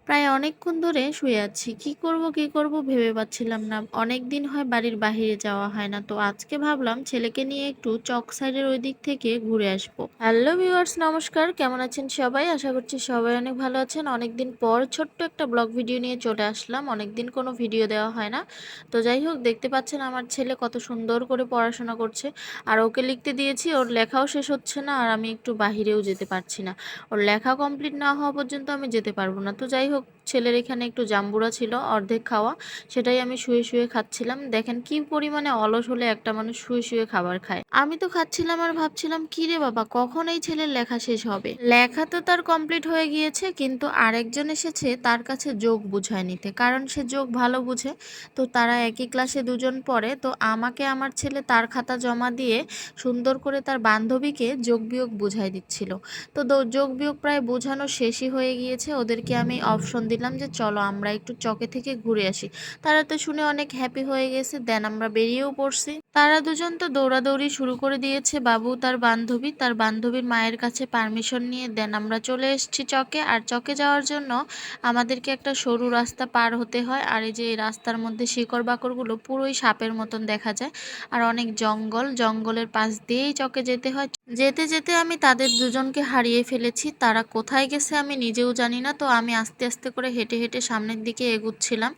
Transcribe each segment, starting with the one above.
প্রায় অনেকক্ষণ ধরে শুয়ে আছি। কি করব ভেবে পাচ্ছিলাম না। অনেকদিন হয় বাড়ির বাহিরে যাওয়া হয় না। তো আজকে ভাবলাম ছেলেকে নিয়ে একটু চক সাইডের ওই দিক থেকে ঘুরে আসবো। হ্যালো ভিউয়ার্স, নমস্কার। কেমন আছেন সবাই? আশা করছি সবাই অনেক ভালো আছেন। অনেকদিন পর ছোট্ট একটা ব্লগ ভিডিও নিয়ে চলে আসলাম। অনেকদিন কোনো ভিডিও দেওয়া হয় না। তো যাই হোক, দেখতে পাচ্ছেন আমার ছেলে কত সুন্দর করে পড়াশোনা করছে। আর ওকে লিখতে দিয়েছি, ওর লেখাও শেষ হচ্ছে না আর আমি একটু বাহিরেও যেতে পারছি না। ওর লেখা কমপ্লিট না হওয়া পর্যন্ত আমি যেতে পারবো না। তো যাই হোক, ছেলের এখানে একটু জাম্বুরা ছিল অর্ধেক খাওয়া, সেটাই আমি শুয়ে শুয়ে খাচ্ছিলাম। দেখেন কি পরিমাণে অলস হলে একটা মানুষ শুয়ে শুয়ে খাবার খায়। আমি তো খাচ্ছিলাম আর ভাবছিলাম, কি রে বাবা, কখন এই ছেলের লেখা শেষ হবে? লেখা তো তার কমপ্লিট হয়ে গিয়েছে, কিন্তু আরেকজন এসেছে তার কাছে যোগ বুঝায় নিতে, কারণ সে যোগ ভালো বুঝে। তো তারা একই ক্লাসে দুজন পড়ে। তো আমাকে আমার ছেলে তার খাতা জমা দিয়ে সুন্দর করে তার বান্ধবীকে যোগ বিয়োগ বুঝাই দিচ্ছিল। তো যোগ বিয়োগ প্রায় বোঝানো শেষই হয়ে গিয়েছে। ওদেরকে আমি অপশন দিলাম যে চলো আমরা একটু চকে থেকে ঘুরে আসি। তারা তো শুনে অনেক হ্যাপি হয়ে গেছে। দেন আমরা বেরিয়েও পড়ছি। তারা দুজন তো দৌড়াদৌড়ি শুরু করে দিয়েছে, বাবু তার বান্ধবী, তার বান্ধবীর মায়ের কাছে পারমিশন নিয়ে। দেন আমরা চলে এসেছি চকে। আর চকে যাওয়ার জন্য আমাদেরকে একটা সরু রাস্তা পার হতে হয়। আর এই যে এই রাস্তার মধ্যে শিকড় বাকড়গুলো পুরোই সাপের মতন দেখা যায়। আর অনেক জঙ্গল, জঙ্গলের পাশ দিয়েই চকে যেতে হয়। যেতে যেতে আমি তাদের দুজনকে হারিয়ে ফেলেছি। তারা কোথায় গেছে আমি নিজেও জানি না। তো আমি আস্তে আস্তে করে হেঁটে হেঁটে সামনের দিকে এগুচ্ছিলাম।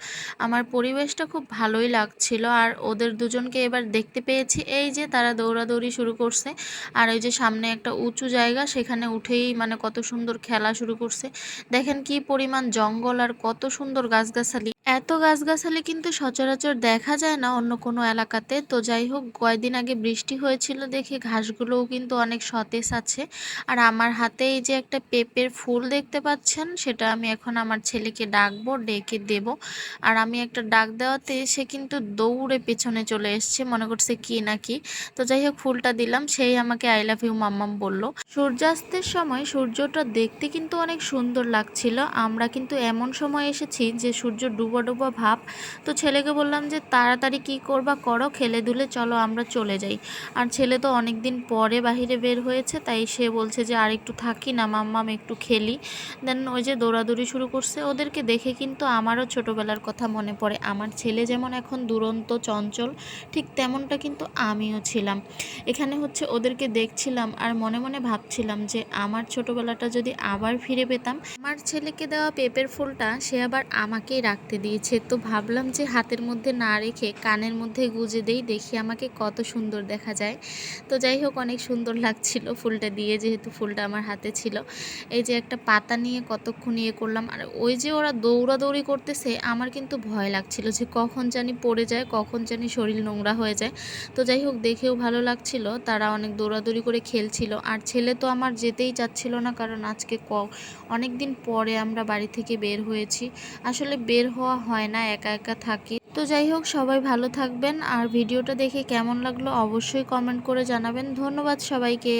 আমার পরিবেশটা খুব ভালোই লাগছিল। আর ওদের দুজনকে এবার দেখতে পেয়েছি, এই যে তারা দৌড়াদৌড়ি শুরু করছে। আর ওই যে সামনে একটা উঁচু জায়গা, সেখানে উঠেই মানে কত সুন্দর খেলা শুরু করছে। দেখেন কি পরিমাণ জঙ্গল আর কত সুন্দর গাছগাছালি। এত গাছগাছালি কিন্তু সচরাচর দেখা যায় না অন্য কোনো এলাকাতে। তো যাই হোক, কয়েকদিন আগে বৃষ্টি হয়েছিল দেখে ঘাসগুলোও কিন্তু অনেক সতেজ আছে। আর আমার হাতে এই যে একটা পেঁপের ফুল দেখতে পাচ্ছেন, সেটা আমি এখন আমার ছেলেকে ডাকবো, ডেকে দেব। আর আমি একটা ডাক দেওয়াতে সে কিন্তু দৌড়ে পেছনে চলে এসছে, মনে করছে কি না কি। তো যাই হোক, ফুলটা দিলাম, সেই আমাকে আই লাভ ইউ মাম্মাম বলল। সূর্যাস্তের সময় সূর্যটা দেখতে কিন্তু অনেক সুন্দর লাগছিল। আমরা কিন্তু এমন সময় এসেছি যে সূর্য ডুবো ডুবো ভাব। তো ছেলেকে বললাম যে তাড়াতাড়ি কি করবা করো, খেলে দুলে চলো আমরা চলে যাই। আর ছেলে তো অনেক দিন পরে বাহিরে বের হয়েছে, তাই সে বলছে যে আর একটু থাকি না মাম্মাম, একটু খেলি। দেন ওই যে দৌড়াদৌড়ি শুরু করছে। ওদেরকে দেখে কিন্তু আমারও ছোটবেলার কথা মনে পড়ে। আমার ছেলে যেমন এখন দুরন্ত চঞ্চল, ঠিক তেমনটা কিন্তু আমিও ছিলাম। এখানে হচ্ছে ওদেরকে দেখছিলাম আর মনে মনে ভাবছিলাম যে আমার ছোটবেলাটা যদি আবার ফিরে পেতাম। আমার ছেলেকে দেওয়া পেঁপের ফুলটা সে আবার আমাকেই রাখতে দিয়েছে। তো ভাবলাম যে হাতের মধ্যে না রেখে কানের মধ্যে গুজে দেই, দেখি আমাকে কত সুন্দর দেখা যায়। তো যাই হোক, অনেক সুন্দর লাগছিল ফুলটা দিয়ে, যেহেতু ফুলটা আমার হাতে ছিল। এই যে একটা পাতা নিয়ে কতক্ষণ ইয়ে করলাম। আর ওই যে ওরা দৌড়াদৌড়ি করতেছে, আমার কিন্তু ভয় লাগছিল যে কখন জানি পড়ে যায়, কখন জানি শরীর নোংরা হয়ে যায়। তো যাই হোক, দেখেও ভালো লাগছিল, তারা অনেক দৌড়াদৌড়ি করে খেলছিল। আর ছেলে তো আমার যেতেই চাচ্ছিল না, কারণ আজকে অনেক দিন পরে আমরা বাড়ি থেকে বের হয়েছি। আসলে বের হওয়া হয় না, একা একা থাকি। তো যাই হোক, সবাই ভালো থাকবেন। আর ভিডিওটা দেখে কেমন লাগলো অবশ্যই কমেন্ট করে জানাবেন। ধন্যবাদ সবাইকে।